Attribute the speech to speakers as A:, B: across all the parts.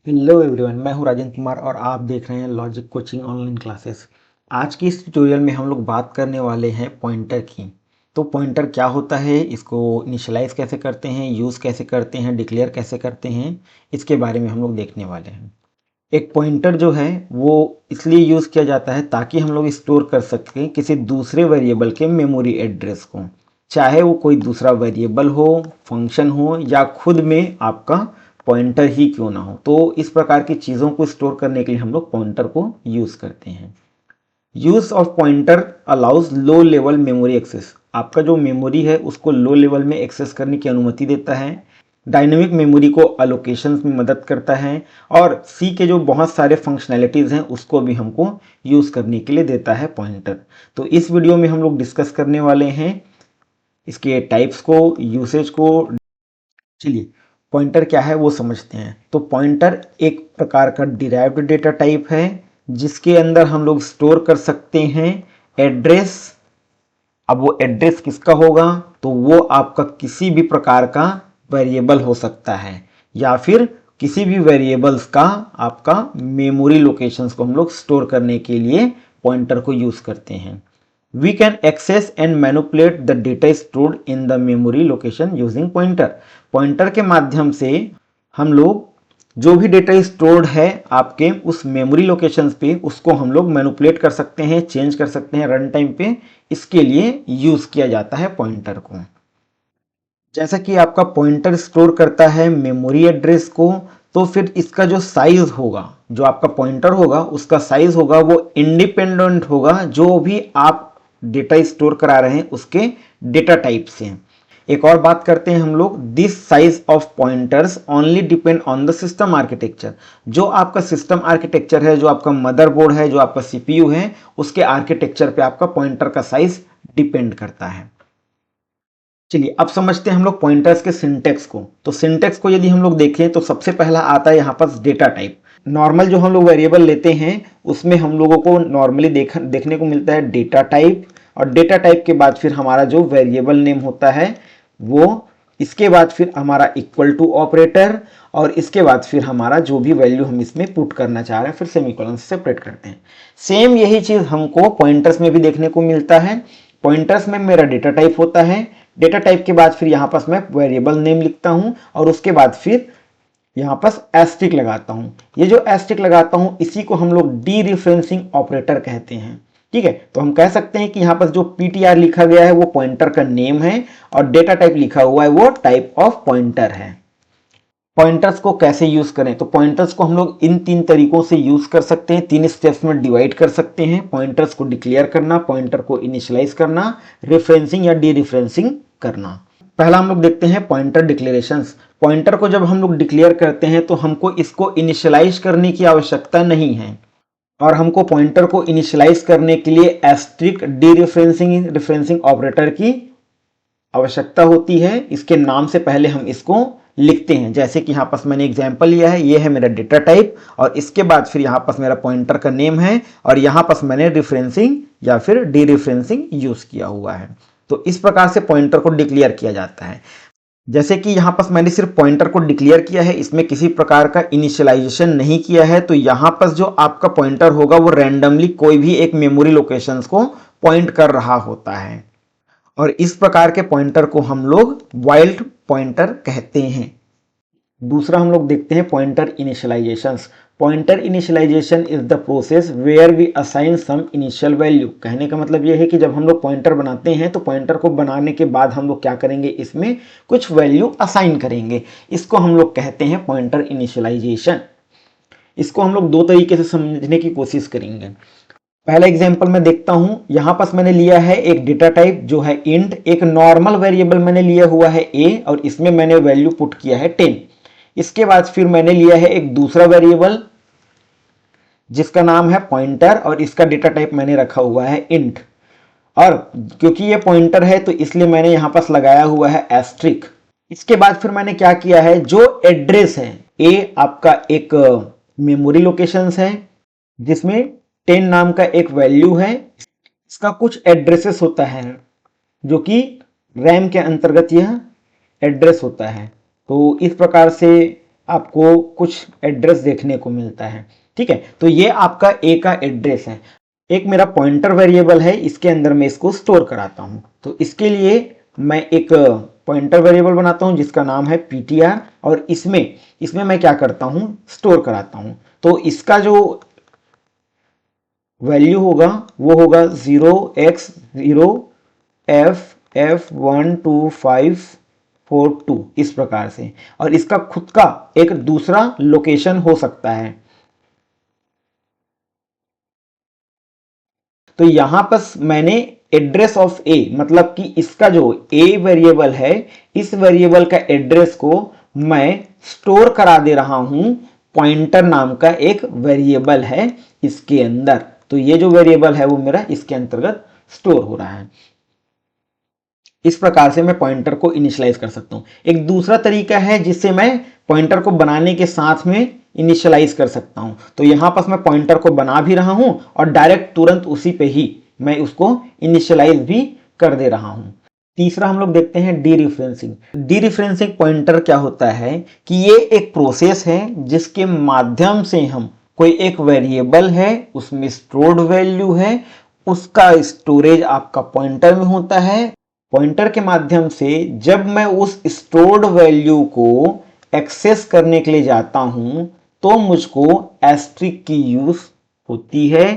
A: Hello everyone, मैं हूं राजेंद्र कुमार और आप देख रहे हैं लॉजिक कोचिंग ऑनलाइन क्लासेस। आज की इस ट्यूटोरियल में हम लोग बात करने वाले हैं पॉइंटर की। तो पॉइंटर क्या होता है, इसको इनिशियलाइज कैसे करते हैं, यूज़ कैसे करते हैं, डिक्लेयर कैसे करते हैं, इसके बारे में हम लोग देखने वाले हैं। एक पॉइंटर जो है वो इसलिए यूज़ किया जाता है ताकि हम लोग स्टोर कर सकें किसी दूसरे वेरिएबल के मेमोरी एड्रेस को, चाहे वो कोई दूसरा वेरिएबल हो, फंक्शन हो या खुद में आपका पॉइंटर ही क्यों ना हो। तो इस प्रकार की चीज़ों को स्टोर करने के लिए हम लोग पॉइंटर को यूज़ करते हैं। Use of pointer allows low level memory access. आपका जो मेमोरी है उसको लो लेवल में एक्सेस करने की अनुमति देता है। डायनेमिक मेमोरी को अलोकेशंस में मदद करता है और सी के जो बहुत सारे फंक्शनैलिटीज़ हैं उसको भी हमको यूज़ करने के लिए देता है पॉइंटर। तो इस वीडियो में हम लोग डिस्कस करने वाले हैं इसके टाइप्स को, यूसेज को। चलिए पॉइंटर क्या है वो समझते हैं। तो पॉइंटर एक प्रकार का डिराइव्ड डेटा टाइप है जिसके अंदर हम लोग स्टोर कर सकते हैं एड्रेस। अब वो एड्रेस किसका होगा, तो वो आपका किसी भी प्रकार का वेरिएबल हो सकता है या फिर किसी भी वेरिएबल्स का आपका मेमोरी लोकेशंस को हम लोग स्टोर करने के लिए पॉइंटर को यूज करते हैं। We can access and manipulate the data stored in the memory location using pointer। Pointer के माध्यम से हम लोग जो भी डेटा स्टोर्ड है आपके उस मेमोरी लोकेशंस पे उसको हम लोग मैनिपुलेट कर सकते हैं, चेंज कर सकते हैं रन टाइम पे। इसके लिए यूज किया जाता है पॉइंटर को। जैसा कि आपका पॉइंटर स्टोर करता है मेमोरी एड्रेस को, तो फिर इसका जो साइज होगा, जो आपका पॉइंटर होगा उसका साइज होगा वो इंडिपेंडेंट होगा जो भी आप डेटा स्टोर करा रहे हैं उसके डेटा टाइप से। एक और बात करते हैं हम लोग, this size of pointers only depend on the system architecture. जो आपका सिस्टम आर्किटेक्चर है, जो आपका मदरबोर्ड है, जो आपका सीपीयू है, उसके आर्किटेक्चर पे आपका पॉइंटर का साइज डिपेंड करता है। चलिए अब समझते हैं हम लोग पॉइंटर्स के सिंटेक्स को। तो सिंटेक्स को यदि हम लोग देखें तो सबसे पहला आता है यहाँ पर डेटा टाइप। नॉर्मल जो हम लोग वेरिएबल लेते हैं उसमें हम लोगों को नॉर्मली देखने को मिलता है डेटा टाइप, और डेटा टाइप के बाद फिर हमारा जो वेरिएबल नेम होता है वो, इसके बाद फिर हमारा इक्वल टू ऑपरेटर, और इसके बाद फिर हमारा जो भी वैल्यू हम इसमें पुट करना चाह रहे हैं फिर सेमीकोलन से सेपरेट करते हैं। सेम यही चीज हमको पॉइंटर्स में भी देखने को मिलता है। पॉइंटर्स में मेरा डेटा टाइप होता है, डेटा टाइप के बाद फिर यहाँ पास मैं वेरिएबल नेम लिखता हूँ और उसके बाद फिर यहाँ पास एस्टिक लगाता हूँ। ये जो एस्टिक लगाता हूँ इसी को हम लोग डी रिफरेंसिंग ऑपरेटर कहते हैं। ठीक है, तो हम कह सकते हैं कि यहाँ पर जो पीटीआर लिखा गया है वो पॉइंटर का नेम है और डेटा टाइप लिखा हुआ है वो टाइप ऑफ पॉइंटर है। पॉइंटर्स को कैसे यूज करें, तो पॉइंटर्स को हम लोग इन तीन तरीकों से यूज कर सकते हैं, तीन स्टेप्स में डिवाइड कर सकते हैं। पॉइंटर्स को डिक्लेयर करना, पॉइंटर को इनिशियलाइज करना, रेफरेंसिंग या डी रेफरेंसिंग करना। पहला हम लोग देखते हैं पॉइंटर डिक्लेरेशंस। पॉइंटर को जब हम लोग डिक्लेयर करते हैं तो हमको इसको इनिशियलाइज करने की आवश्यकता नहीं है, और हमको पॉइंटर को इनिशियलाइज करने के लिए एस्ट्रिक डी रेफरेंसिंग ऑपरेटर की आवश्यकता होती है। इसके नाम से पहले हम इसको लिखते हैं, जैसे कि यहाँ पास मैंने एग्जांपल लिया है, ये है मेरा डेटा टाइप और इसके बाद फिर यहाँ पास मेरा पॉइंटर का नेम है और यहाँ पास मैंने रिफरेंसिंग या फिर डी रिफरेंसिंग यूज किया हुआ है। तो इस प्रकार से पॉइंटर को डिक्लेयर किया जाता है। जैसे कि यहाँ पास मैंने सिर्फ पॉइंटर को डिक्लेयर किया है, इसमें किसी प्रकार का इनिशियलाइजेशन नहीं किया है, तो यहाँ पास जो आपका पॉइंटर होगा वो रैंडमली कोई भी एक मेमोरी लोकेशंस को पॉइंट कर रहा होता है, और इस प्रकार के पॉइंटर को हम लोग वाइल्ड पॉइंटर कहते हैं। दूसरा हम लोग देखते हैं pointer initializations. Pointer initialization is the process where we assign some initial value. कहने का मतलब यह है कि जब हम लोग पॉइंटर बनाते हैं तो पॉइंटर को बनाने के बाद हम लोग क्या करेंगे, इसमें कुछ वैल्यू असाइन करेंगे। इसको हम लोग कहते हैं पॉइंटर इनिशियलाइजेशन। इसको हम लोग दो तरीके से समझने की कोशिश करेंगे। पहला एग्जांपल मैं देखता हूं, यहां पास मैंने लिया है एक डेटा टाइप जो है इंट, एक नॉर्मल वेरिएबल मैंने लिया हुआ है a और इसमें मैंने वैल्यू पुट किया है 10। इसके बाद फिर मैंने लिया है एक दूसरा वेरिएबल जिसका नाम है पॉइंटर और इसका डेटा टाइप मैंने रखा हुआ है इंट, और क्योंकि ये पॉइंटर है तो इसलिए मैंने यहां पास लगाया हुआ है एस्ट्रिक। इसके बाद फिर मैंने क्या किया है, जो एड्रेस है a आपका एक मेमोरी लोकेशंस है जिसमें 10 नाम का एक वैल्यू है, इसका कुछ एड्रेसेस होता है जो कि रैम के अंतर्गत यह एड्रेस होता है। तो इस प्रकार से आपको कुछ एड्रेस देखने को मिलता है। ठीक है, तो ये आपका ए का एड्रेस है। एक मेरा पॉइंटर वेरिएबल है, इसके अंदर मैं इसको स्टोर कराता हूं। तो इसके लिए मैं एक पॉइंटर वेरिएबल बनाता हूं जिसका नाम है ptr, और इसमें मैं क्या करता हूं, स्टोर कराता हूं। तो इसका जो वैल्यू होगा वो होगा 0x0ff12542 इस प्रकार से, और इसका खुद का एक दूसरा लोकेशन हो सकता है। तो यहां पर मैंने एड्रेस ऑफ ए, मतलब कि इसका जो ए वेरिएबल है, इस वेरिएबल का एड्रेस को मैं स्टोर करा दे रहा हूं पॉइंटर नाम का एक वेरिएबल है इसके अंदर। तो ये जो वेरिएबल है वो मेरा इसके अंतर्गत स्टोर हो रहा है। इस प्रकार से मैं पॉइंटर को इनिशियलाइज कर सकता हूं। एक दूसरा तरीका है जिससे मैं पॉइंटर को बनाने के साथ में इनिशियलाइज कर सकता हूं। तो यहां पर मैं पॉइंटर को बना भी रहा हूं और डायरेक्ट तुरंत उसी पे ही मैं उसको इनिशियलाइज भी कर दे रहा हूं। तीसरा हम लोग देखते हैं डीरिफरेंसिंग। डीरिफरेंसिंग पॉइंटर क्या होता है कि ये एक प्रोसेस है जिसके माध्यम से हम कोई एक वेरिएबल है, उसमें स्टोर्ड वैल्यू है, उसका स्टोरेज आपका पॉइंटर में होता है। पॉइंटर के माध्यम से जब मैं उस स्टोर्ड वैल्यू को एक्सेस करने के लिए जाता हूं तो मुझको एस्ट्रिक की यूज होती है,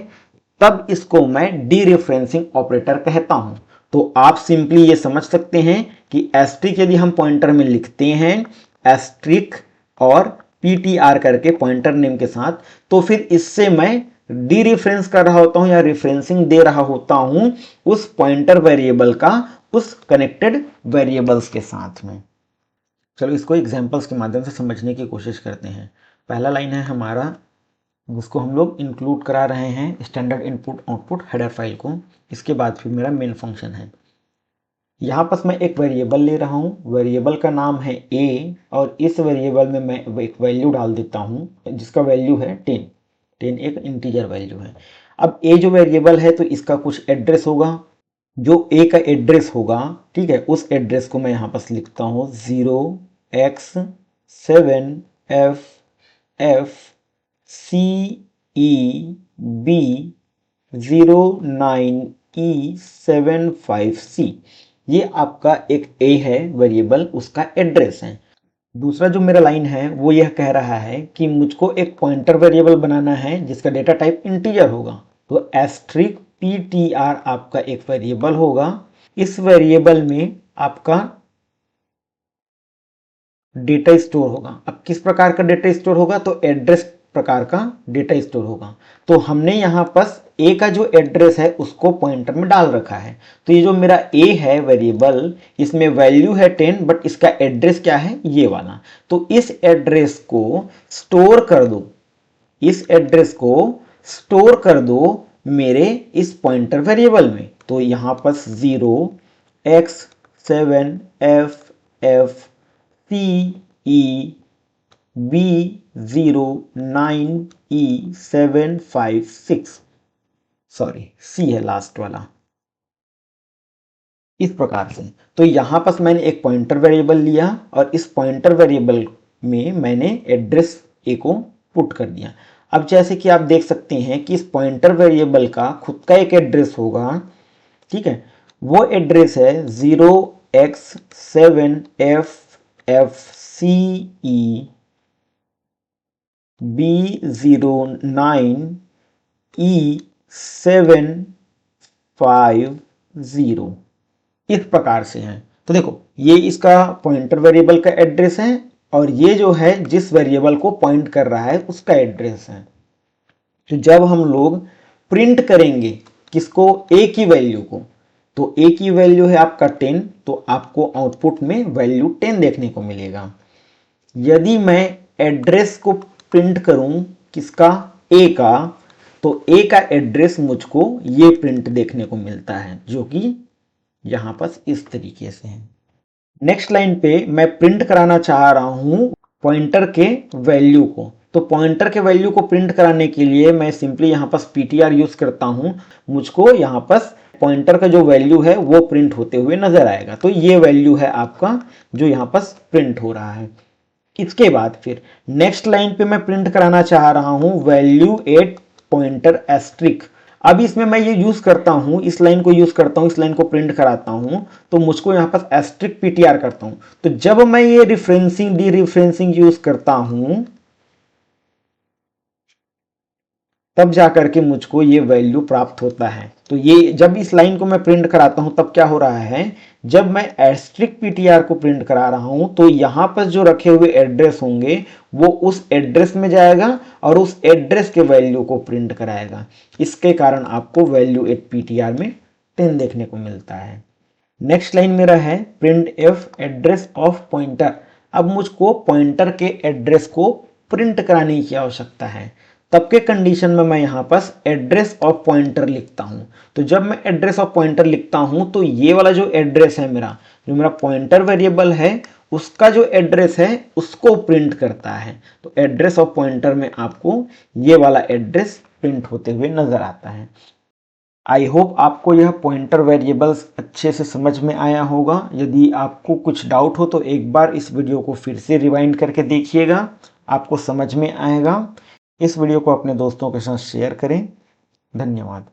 A: तब इसको मैं डीरेफरेंसिंग ऑपरेटर कहता हूं। तो आप सिंपली ये समझ सकते हैं कि एस्ट्रिक यदि हम पॉइंटर में लिखते हैं एस्ट्रिक और पीटीआर करके पॉइंटर नेम के साथ, तो फिर इससे मैं डीरेफरेंस कर रहा होता हूं या रेफरेंसिंग दे रहा होता हूं उस पॉइंटर वेरिएबल का उस कनेक्टेड वेरिएबल्स के साथ में। चलो इसको एग्जांपल्स के माध्यम से समझने की कोशिश करते हैं। पहला लाइन है हमारा, जिसको हम लोग इंक्लूड करा रहे हैं standard input output header file को। इसके बाद फिर मेरा मेन फंक्शन है। यहाँ पर मैं एक वेरिएबल ले रहा हूँ, वेरिएबल का नाम है ए, और इस वेरिएबल में मैं एक वैल्यू डाल देता हूँ जिसका वैल्यू है 10। 10 एक इंटीजर वैल्यू है। अब ए जो वेरिएबल है तो इसका कुछ एड्रेस होगा, जो ए का एड्रेस होगा, ठीक है, उस एड्रेस को मैं यहाँ पर लिखता हूँ 0x7FCEB09E75C। ये आपका एक ए है वेरिएबल, उसका एड्रेस है। दूसरा जो मेरा लाइन है वो यह कह रहा है कि मुझको एक पॉइंटर वेरिएबल बनाना है जिसका डेटा टाइप इंटीजर होगा। तो एस्ट्रिक ptr आपका एक वेरिएबल होगा। इस वेरिएबल में आपका डेटा स्टोर होगा। अब किस प्रकार का डेटा स्टोर होगा, तो एड्रेस प्रकार का डेटा स्टोर होगा। तो हमने यहाँ पर ए का जो एड्रेस है उसको पॉइंटर में डाल रखा है। तो ये जो मेरा ए है वेरिएबल, इसमें वैल्यू है 10, बट इसका एड्रेस क्या है, ये वाला। तो इस एड्रेस को स्टोर कर दो, इस एड्रेस को स्टोर कर दो मेरे इस पॉइंटर वेरिएबल में। तो यहां पर 0x7FFCEB09E756, सॉरी सी है लास्ट वाला, इस प्रकार से। तो यहां पर मैंने एक पॉइंटर वेरिएबल लिया और इस पॉइंटर वेरिएबल में मैंने एड्रेस ए को पुट कर दिया। अब जैसे कि आप देख सकते हैं कि इस पॉइंटर वेरिएबल का खुद का एक एड्रेस होगा, ठीक है, वो एड्रेस है 0x7FFCEB09E750, इस प्रकार से है। तो देखो ये इसका पॉइंटर वेरिएबल का एड्रेस है और ये जो है जिस वेरिएबल को पॉइंट कर रहा है उसका एड्रेस है। तो जब हम लोग प्रिंट करेंगे किसको, ए की वैल्यू को, तो ए की वैल्यू है आपका 10, तो आपको आउटपुट में वैल्यू 10 देखने को मिलेगा। यदि मैं एड्रेस को प्रिंट करूं किसका, ए का, तो ए का एड्रेस मुझको ये प्रिंट देखने को मिलता है, जो कि यहां पर इस तरीके से है। नेक्स्ट लाइन पे मैं प्रिंट कराना चाह रहा हूं पॉइंटर के वैल्यू को। तो पॉइंटर के वैल्यू को प्रिंट कराने के लिए मैं सिंपली यहां पर ptr यूज करता हूं। मुझको यहां पर पॉइंटर का जो वैल्यू है वो प्रिंट होते हुए नजर आएगा। तो ये वैल्यू है आपका जो यहां पर प्रिंट हो रहा है। इसके बाद फिर नेक्स्ट लाइन पे मैं प्रिंट कराना चाह रहा हूं वैल्यू एट पॉइंटर एस्ट्रिक। अब इसमें मैं ये यूज करता हूं, इस लाइन को यूज करता हूं, इस लाइन को प्रिंट कराता हूं, तो मुझको यहां पर एस्ट्रिक पीटीआर करता हूं। तो जब मैं ये रिफरेंसिंग डी रिफरेंसिंग यूज करता हूं तब जाकर के मुझको ये वैल्यू प्राप्त होता है। तो ये जब इस लाइन को मैं प्रिंट कराता हूं तब क्या हो रहा है, जब मैं एस्ट्रिक पीटीआर को प्रिंट करा रहा हूं तो यहां पर जो रखे हुए एड्रेस होंगे वो उस एड्रेस में जाएगा और उस एड्रेस के वैल्यू को प्रिंट कराएगा। इसके कारण आपको वैल्यू एट पीटीआर में 10 देखने को मिलता है। नेक्स्ट लाइन मेरा है print F address of pointer. अब मुझको पॉइंटर के एड्रेस को प्रिंट कराने की आवश्यकता है। तब के कंडीशन में मैं यहां पर एड्रेस ऑफ पॉइंटर लिखता हूं। तो जब मैं एड्रेस ऑफ पॉइंटर लिखता हूं तो ये वाला जो एड्रेस है मेरा, जो मेरा पॉइंटर वेरिएबल है उसका जो एड्रेस है उसको प्रिंट करता है। तो एड्रेस ऑफ पॉइंटर में आपको ये वाला एड्रेस प्रिंट होते हुए नजर आता है। आई होप आपको यह पॉइंटर वेरिएबल्स अच्छे से समझ में आया होगा। यदि आपको कुछ डाउट हो तो एक बार इस वीडियो को फिर से रिवाइंड करके देखिएगा, आपको समझ में आएगा। इस वीडियो को अपने दोस्तों के साथ शेयर करें। धन्यवाद।